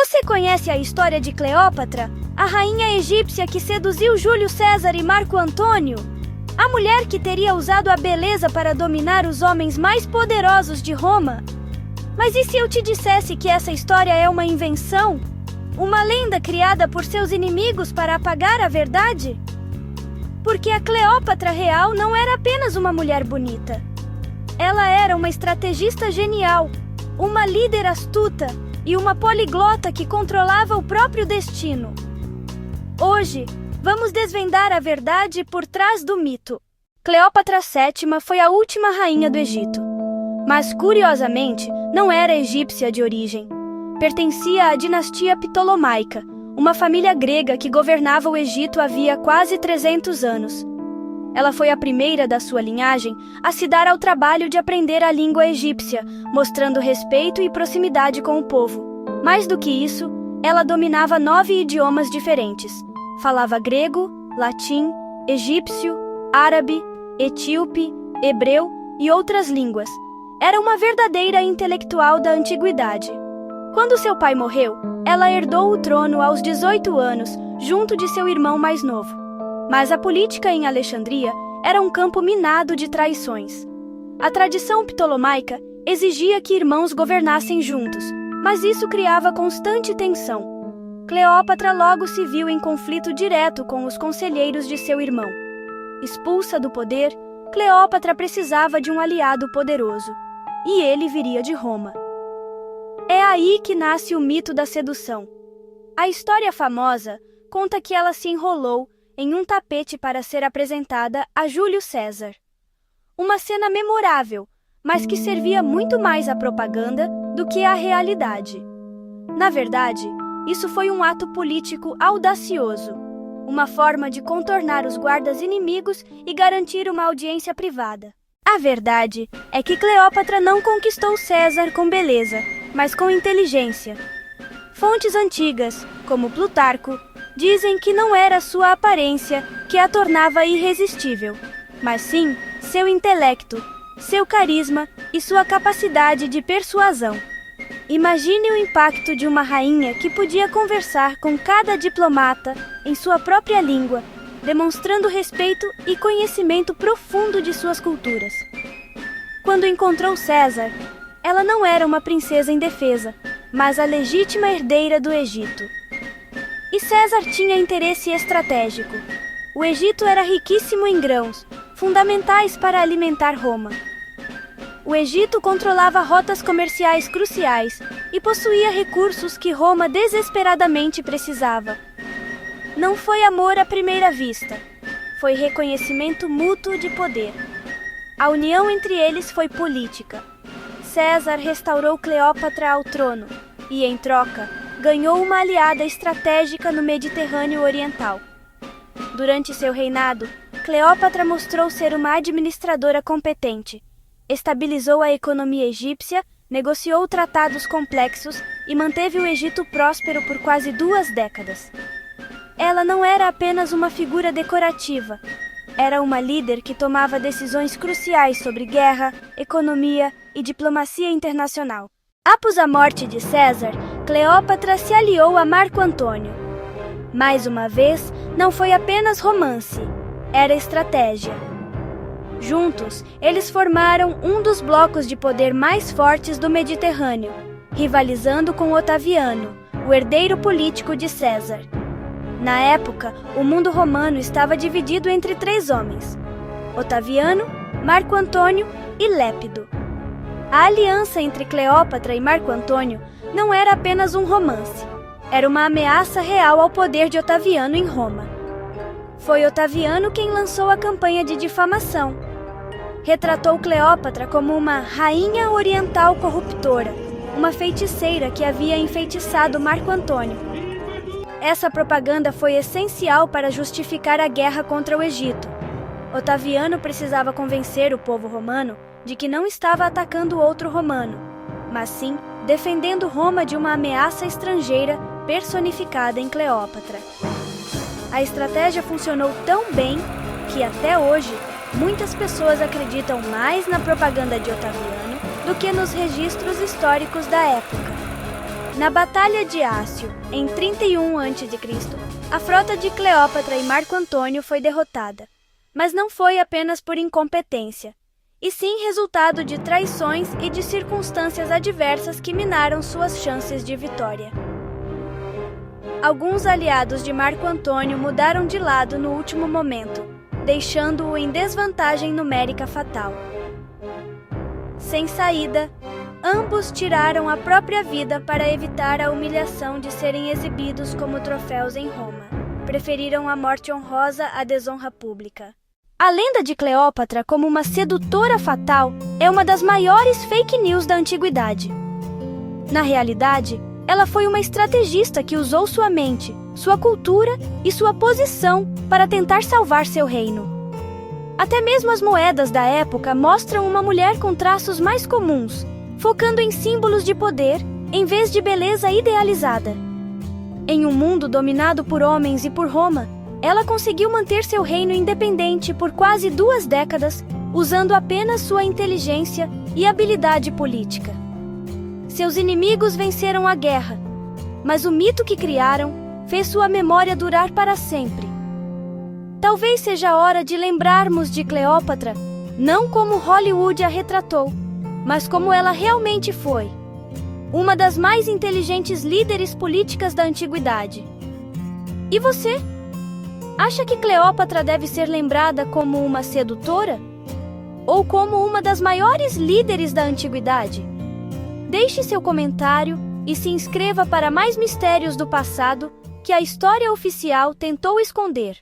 Você conhece a história de Cleópatra, a rainha egípcia que seduziu Júlio César e Marco Antônio? A mulher que teria usado a beleza para dominar os homens mais poderosos de Roma? Mas e se eu te dissesse que essa história é uma invenção? Uma lenda criada por seus inimigos para apagar a verdade? Porque a Cleópatra real não era apenas uma mulher bonita. Ela era uma estrategista genial, uma líder astuta e uma poliglota que controlava o próprio destino. Hoje, vamos desvendar a verdade por trás do mito. Cleópatra VII foi a última rainha do Egito. Mas, curiosamente, não era egípcia de origem. Pertencia à dinastia Ptolomaica, uma família grega que governava o Egito havia quase 300 anos. Ela foi a primeira da sua linhagem a se dar ao trabalho de aprender a língua egípcia, mostrando respeito e proximidade com o povo. Mais do que isso, ela dominava 9 idiomas diferentes. Falava grego, latim, egípcio, árabe, etíope, hebreu e outras línguas. Era uma verdadeira intelectual da antiguidade. Quando seu pai morreu, ela herdou o trono aos 18 anos, junto de seu irmão mais novo. Mas a política em Alexandria era um campo minado de traições. A tradição ptolomaica exigia que irmãos governassem juntos, mas isso criava constante tensão. Cleópatra logo se viu em conflito direto com os conselheiros de seu irmão. Expulsa do poder, Cleópatra precisava de um aliado poderoso, e ele viria de Roma. É aí que nasce o mito da sedução. A história famosa conta que ela se enrolou em um tapete para ser apresentada a Júlio César. Uma cena memorável, mas que servia muito mais à propaganda do que à realidade. Na verdade, isso foi um ato político audacioso, uma forma de contornar os guardas inimigos e garantir uma audiência privada. A verdade é que Cleópatra não conquistou César com beleza, mas com inteligência. Fontes antigas, como Plutarco, dizem que não era sua aparência que a tornava irresistível, mas sim seu intelecto, seu carisma e sua capacidade de persuasão. Imagine o impacto de uma rainha que podia conversar com cada diplomata em sua própria língua, demonstrando respeito e conhecimento profundo de suas culturas. Quando encontrou César, ela não era uma princesa indefesa, mas a legítima herdeira do Egito. E César tinha interesse estratégico. O Egito era riquíssimo em grãos, fundamentais para alimentar Roma. O Egito controlava rotas comerciais cruciais e possuía recursos que Roma desesperadamente precisava. Não foi amor à primeira vista, foi reconhecimento mútuo de poder. A união entre eles foi política. César restaurou Cleópatra ao trono e, em troca, ganhou uma aliada estratégica no Mediterrâneo Oriental. Durante seu reinado, Cleópatra mostrou ser uma administradora competente. Estabilizou a economia egípcia, negociou tratados complexos e manteve o Egito próspero por quase 2 décadas. Ela não era apenas uma figura decorativa. Era uma líder que tomava decisões cruciais sobre guerra, economia e diplomacia internacional. Após a morte de César, Cleópatra se aliou a Marco Antônio. Mais uma vez, não foi apenas romance, era estratégia. Juntos, eles formaram um dos blocos de poder mais fortes do Mediterrâneo, rivalizando com Otaviano, o herdeiro político de César. Na época, o mundo romano estava dividido entre 3 homens: Otaviano, Marco Antônio e Lépido. A aliança entre Cleópatra e Marco Antônio não era apenas um romance, era uma ameaça real ao poder de Otaviano em Roma. Foi Otaviano quem lançou a campanha de difamação. Retratou Cleópatra como uma rainha oriental corruptora, uma feiticeira que havia enfeitiçado Marco Antônio. Essa propaganda foi essencial para justificar a guerra contra o Egito. Otaviano precisava convencer o povo romano de que não estava atacando outro romano, mas sim defendendo Roma de uma ameaça estrangeira personificada em Cleópatra. A estratégia funcionou tão bem que, até hoje, muitas pessoas acreditam mais na propaganda de Otaviano do que nos registros históricos da época. Na Batalha de Ácio, em 31 a.C., a frota de Cleópatra e Marco Antônio foi derrotada. Mas não foi apenas por incompetência, e sim resultado de traições e de circunstâncias adversas que minaram suas chances de vitória. Alguns aliados de Marco Antônio mudaram de lado no último momento, deixando-o em desvantagem numérica fatal. Sem saída, ambos tiraram a própria vida para evitar a humilhação de serem exibidos como troféus em Roma. Preferiram a morte honrosa à desonra pública. A lenda de Cleópatra como uma sedutora fatal é uma das maiores fake news da antiguidade. Na realidade, ela foi uma estrategista que usou sua mente, sua cultura e sua posição para tentar salvar seu reino. Até mesmo as moedas da época mostram uma mulher com traços mais comuns, focando em símbolos de poder em vez de beleza idealizada. Em um mundo dominado por homens e por Roma, ela conseguiu manter seu reino independente por quase 2 décadas, usando apenas sua inteligência e habilidade política. Seus inimigos venceram a guerra, mas o mito que criaram fez sua memória durar para sempre. Talvez seja a hora de lembrarmos de Cleópatra, não como Hollywood a retratou, mas como ela realmente foi. Uma das mais inteligentes líderes políticas da antiguidade. E você? Acha que Cleópatra deve ser lembrada como uma sedutora? Ou como uma das maiores líderes da antiguidade? Deixe seu comentário e se inscreva para mais mistérios do passado que a história oficial tentou esconder.